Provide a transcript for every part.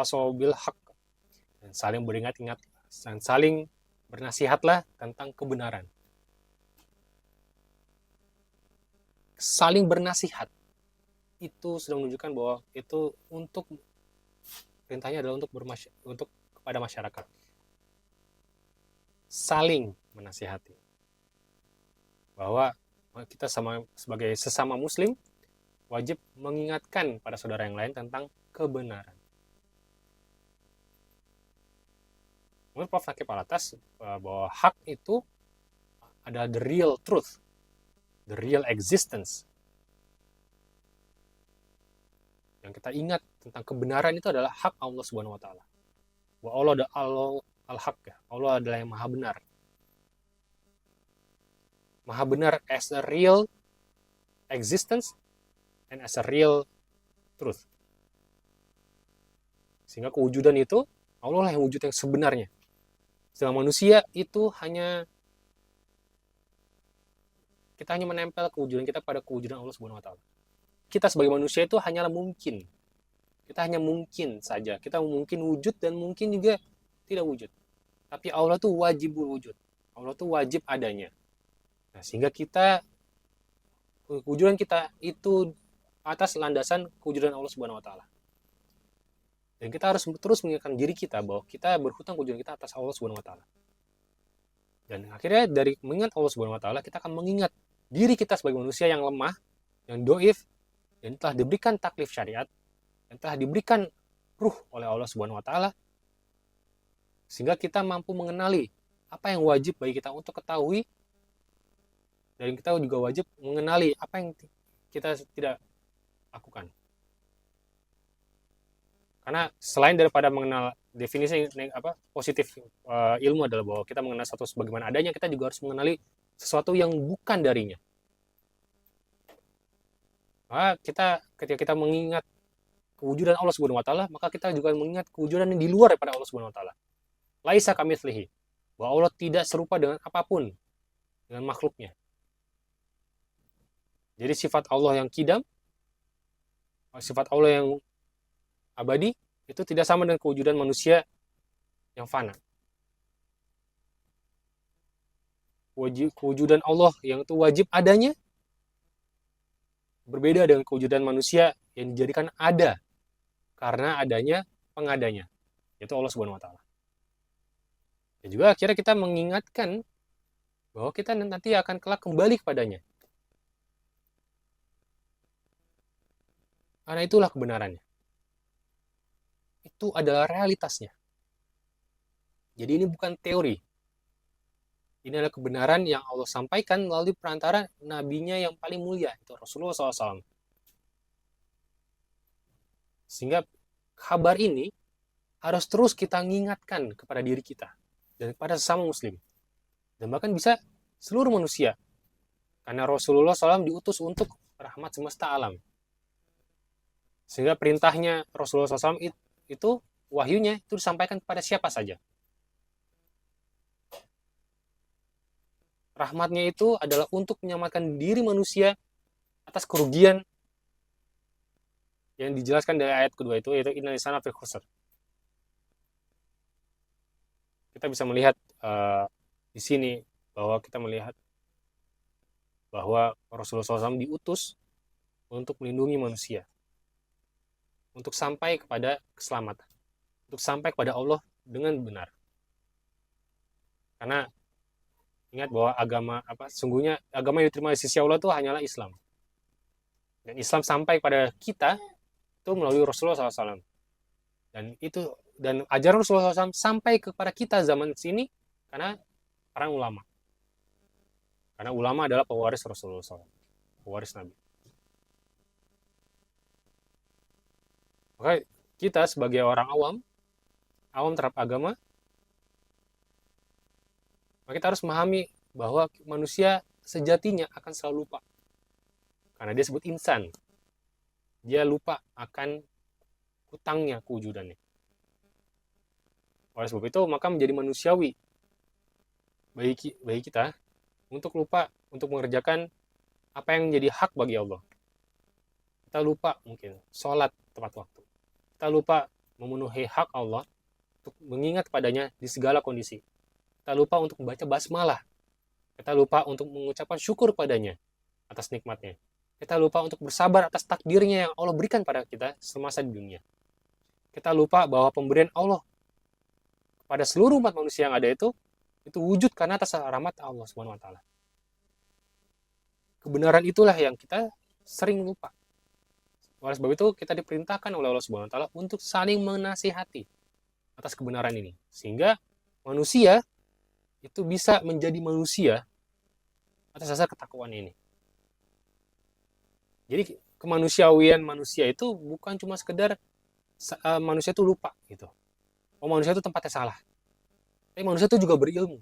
watasaw bil haq, dan saling beringat-ingat dan saling bernasihatlah tentang kebenaran. Saling bernasihat itu sudah menunjukkan bahwa itu untuk perintahnya adalah untuk kepada masyarakat. Saling menasihati. Bahwa kita sebagai sesama muslim wajib mengingatkan pada saudara yang lain tentang kebenaran. Menurut Prof. Nakib Alatas bahwa hak itu adalah the real truth, the real existence. Yang kita ingat tentang kebenaran itu adalah hak Allah Subhanahu wa taala. Bahwa Allah adalah Allah al-haq, Allah adalah yang maha benar. Maha benar as a real existence and as a real truth. Sehingga kewujudan itu Allah lah yang wujud yang sebenarnya. Sedangkan manusia itu kita hanya menempel kewujudan kita pada kewujudan Allah Subhanahu wa taala. Kita sebagai manusia itu hanyalah mungkin. Kita hanya mungkin saja. Kita mungkin wujud dan mungkin juga tidak wujud. Tapi Allah itu wajib wujud. Allah itu wajib adanya. Nah, sehingga kewujudan kita itu atas landasan kewujudan Allah Subhanahu wa taala. Dan kita harus terus mengingatkan diri kita bahwa kita berhutang kewujudan kita atas Allah Subhanahu wa taala. Dan akhirnya dari mengingat Allah Subhanahu wa taala, kita akan mengingat diri kita sebagai manusia yang lemah, yang doif, yang telah diberikan taklif syariat, yang telah diberikan ruh oleh Allah Subhanahu wa taala, sehingga kita mampu mengenali apa yang wajib bagi kita untuk ketahui, dan kita juga wajib mengenali apa yang kita tidak lakukan. Karena selain daripada mengenal definisi positif ilmu adalah bahwa kita mengenal sesuatu sebagaimana adanya, kita juga harus mengenali sesuatu yang bukan darinya. Maka ketika kita mengingat kewujudan Allah Subhanahu wa taala, maka kita juga mengingat kewujudan yang di luar daripada Allah Subhanahu wa taala. Laisa kamitslihi. Bahwa Allah tidak serupa dengan apapun, dengan makhluknya. Jadi sifat Allah yang qidam, sifat Allah yang abadi, itu tidak sama dengan kewujudan manusia yang fana. Kewujudan Allah yang itu wajib adanya berbeda dengan kewujudan manusia yang dijadikan ada karena adanya pengadanya, yaitu Allah Subhanahu wa taala. Dan juga akhirnya kita mengingatkan bahwa kita nanti akan kelak kembali kepadanya. Karena itulah kebenarannya. Itu adalah realitasnya. Jadi ini bukan teori. Ini adalah kebenaran yang Allah sampaikan melalui perantara nabinya yang paling mulia, itu Rasulullah SAW. Sehingga kabar ini harus terus kita ingatkan kepada diri kita dan kepada sesama muslim. Dan bahkan bisa seluruh manusia. Karena Rasulullah SAW diutus untuk rahmat semesta alam. Sehingga perintahnya Rasulullah SAW itu wahyunya itu disampaikan kepada siapa saja. Rahmatnya itu adalah untuk menyelamatkan diri manusia atas kerugian yang dijelaskan dari ayat kedua itu, yaitu innal insana lafi khusr. Kita bisa melihat di sini bahwa kita melihat bahwa Rasulullah SAW diutus untuk melindungi manusia, untuk sampai kepada keselamatan, untuk sampai kepada Allah dengan benar. Karena ingat bahwa sungguhnya agama yang diterima di sisi Allah itu hanyalah Islam. Dan Islam sampai pada kita itu melalui Rasulullah SAW. Dan ajaran Rasulullah SAW sampai kepada kita zaman sini karena para ulama. Karena ulama adalah pewaris Rasulullah SAW, pewaris Nabi. Maka kita sebagai orang awam terhadap agama, maka kita harus memahami bahwa manusia sejatinya akan selalu lupa. Karena dia sebut insan. Dia lupa akan hutangnya, kewujudannya. Oleh sebab itu, maka menjadi manusiawi bagi kita untuk lupa untuk mengerjakan apa yang menjadi hak bagi Allah. Kita lupa mungkin sholat tepat waktu. Kita lupa memenuhi hak Allah untuk mengingat padanya di segala kondisi. Kita lupa untuk membaca basmalah. Kita lupa untuk mengucapkan syukur padanya atas nikmatnya. Kita lupa untuk bersabar atas takdirnya yang Allah berikan pada kita semasa di dunia. Kita lupa bahwa pemberian Allah pada seluruh umat manusia yang ada itu wujud karena atas rahmat Allah Subhanahu wa taala. Kebenaran itulah yang kita sering lupa. Oleh sebab itu kita diperintahkan oleh Allah Subhanahu wa taala untuk saling menasihati atas kebenaran ini, sehingga manusia itu bisa menjadi manusia atas dasar ketakwaan ini. Jadi kemanusiawian manusia itu bukan cuma sekedar manusia itu lupa gitu. Oh, manusia itu tempatnya salah. Tapi manusia itu juga berilmu.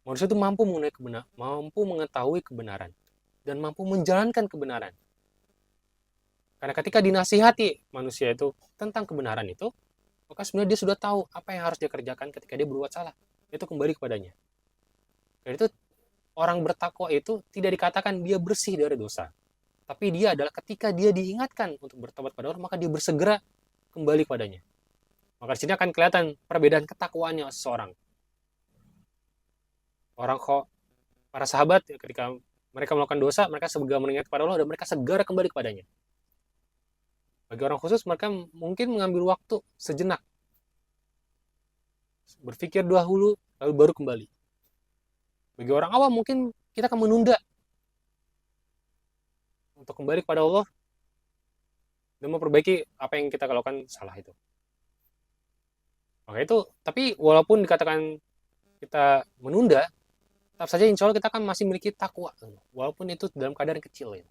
Manusia itu mampu mengetahui kebenaran dan mampu menjalankan kebenaran. Karena ketika dinasihati manusia itu tentang kebenaran itu, maka sebenarnya dia sudah tahu apa yang harus dia kerjakan ketika dia berbuat salah. Itu kembali kepadanya. Dan itu orang bertakwa itu tidak dikatakan dia bersih dari dosa. Tapi dia adalah ketika dia diingatkan untuk bertobat pada Allah, maka dia bersegera kembali kepadanya. Maka di sini akan kelihatan perbedaan ketakwaannya seseorang. Para sahabat ketika mereka melakukan dosa, mereka segera mengingat kepada Allah dan mereka segera kembali kepadanya. Bagi orang khusus, mereka mungkin mengambil waktu sejenak. Berpikir dahulu, lalu baru kembali. Bagi orang awam, mungkin kita akan menunda untuk kembali kepada Allah dan memperbaiki apa yang kita lakukan salah itu. Maka itu, tapi walaupun dikatakan kita menunda, tetap saja insya Allah kita akan masih memiliki takwa. Walaupun itu dalam keadaan kecil. Ya.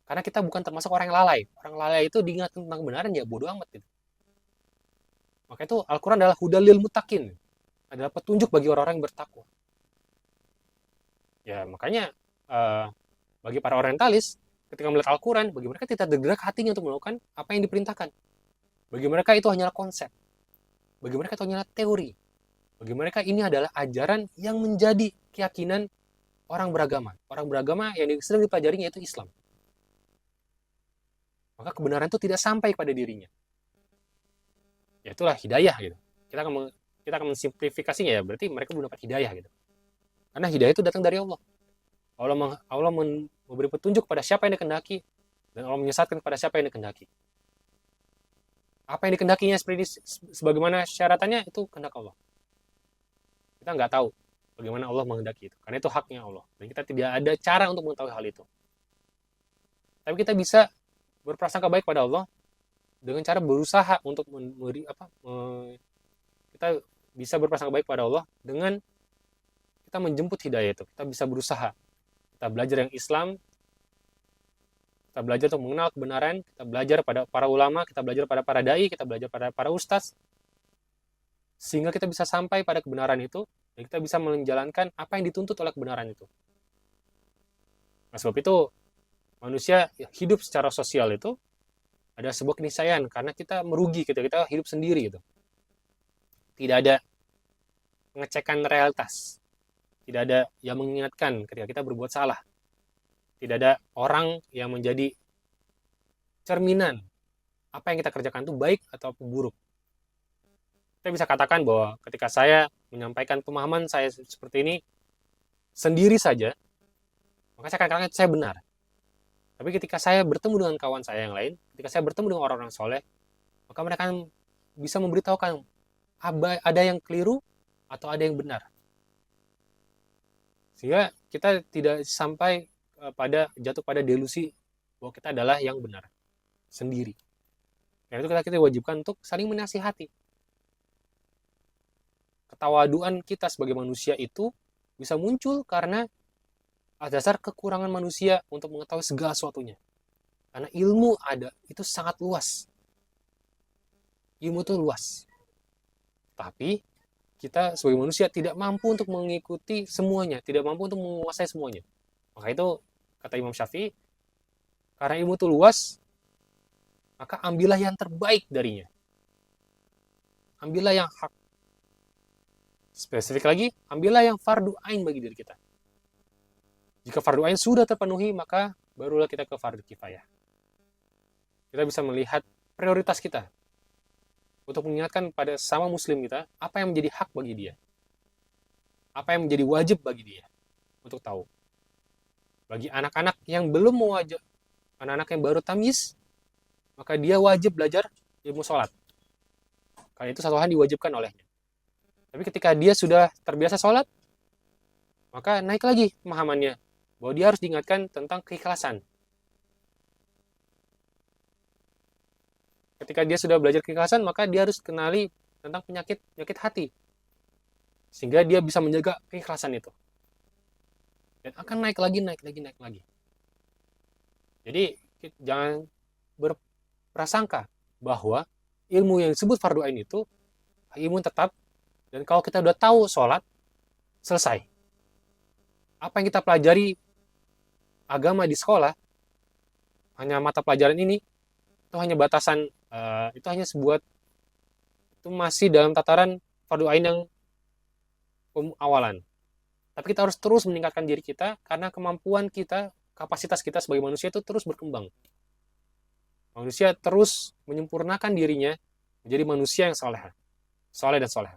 Karena kita bukan termasuk orang yang lalai. Orang lalai itu diingatkan tentang kebenaran, ya bodoh amat. Gitu. Maka itu Al-Quran adalah hudalil mutakin. Adalah petunjuk bagi orang-orang yang bertakwa. Ya makanya bagi para orientalis, ketika melihat Al-Quran, bagi mereka tidak tergerak hatinya untuk melakukan apa yang diperintahkan. Bagi mereka itu hanyalah konsep. Bagi mereka itu hanyalah teori. Bagi mereka ini adalah ajaran yang menjadi keyakinan orang beragama. Orang beragama yang sedang dipelajarinya yaitu Islam. Maka kebenaran itu tidak sampai pada dirinya. Ya itulah hidayah gitu. Kita akan mensimplifikasinya ya, berarti mereka belum dapat hidayah gitu. Karena hidayah itu datang dari Allah. Allah memberi petunjuk pada siapa yang dikehendaki dan Allah menyesatkan kepada siapa yang dikehendaki. Apa yang dikehendakinya seperti sebagaimana syaratannya itu kehendak Allah. Kita nggak tahu bagaimana Allah menghendaki itu. Karena itu haknya Allah. Dan kita tidak ada cara untuk mengetahui hal itu. Tapi kita bisa berprasangka baik pada Allah dengan cara berusaha untuk kita bisa berprasangka baik pada Allah dengan kita menjemput hidayah itu. Kita bisa berusaha. Kita belajar yang Islam. Kita belajar untuk mengenal kebenaran. Kita belajar pada para ulama. Kita belajar pada para dai. Kita belajar pada para ustaz. Sehingga kita bisa sampai pada kebenaran itu. Dan kita bisa menjalankan apa yang dituntut oleh kebenaran itu. Nah, sebab itu manusia hidup secara sosial itu ada sebuah keniscayaan karena kita merugi ketika kita hidup sendiri gitu. Tidak ada pengecekan realitas. Tidak ada yang mengingatkan ketika kita berbuat salah. Tidak ada orang yang menjadi cerminan apa yang kita kerjakan itu baik atau buruk. Kita bisa katakan bahwa ketika saya menyampaikan pemahaman saya seperti ini sendiri saja, maka saya akan katakan saya benar. Tapi ketika saya bertemu dengan kawan saya yang lain, ketika saya bertemu dengan orang-orang soleh, maka mereka akan bisa memberitahukan ada yang keliru atau ada yang benar. Sehingga kita tidak sampai jatuh pada delusi bahwa kita adalah yang benar sendiri. Dan itu kita diwajibkan untuk saling menasihati. Ketawaduan kita sebagai manusia itu bisa muncul karena atas dasar kekurangan manusia untuk mengetahui segala sesuatunya. Karena ilmu itu sangat luas. Ilmu itu luas. Tapi kita sebagai manusia tidak mampu untuk mengikuti semuanya, tidak mampu untuk menguasai semuanya. Maka itu kata Imam Syafi'i, karena ilmu itu luas, maka ambillah yang terbaik darinya. Ambillah yang hak. Spesifik lagi, ambillah yang fardu ain bagi diri kita. Jika fardu ain sudah terpenuhi, maka barulah kita ke fardu kifayah. Kita bisa melihat prioritas kita. untuk mengingatkan pada sama muslim kita apa yang menjadi hak bagi dia, apa yang menjadi wajib bagi dia untuk tahu. Bagi anak-anak yang belum mewajib, anak-anak yang baru tamyiz, maka dia wajib belajar ilmu sholat. Karena itu satu hal diwajibkan olehnya. Tapi ketika dia sudah terbiasa sholat, maka naik lagi pemahamannya bahwa dia harus diingatkan tentang keikhlasan. Ketika dia sudah belajar keikhlasan, maka dia harus kenali tentang penyakit hati, sehingga dia bisa menjaga keikhlasan itu. Dan akan naik lagi. Jadi jangan berprasangka bahwa ilmu yang disebut fardu ain itu ilmu tetap, dan kalau kita udah tahu sholat, selesai. Apa yang kita pelajari agama di sekolah, hanya mata pelajaran ini, itu hanya batasan, itu hanya sebuah, itu masih dalam tataran fardu ain yang awalan. Tapi kita harus terus meningkatkan diri kita, karena kemampuan kita, kapasitas kita sebagai manusia itu terus berkembang. Manusia terus menyempurnakan dirinya menjadi manusia yang soleh dan soleh.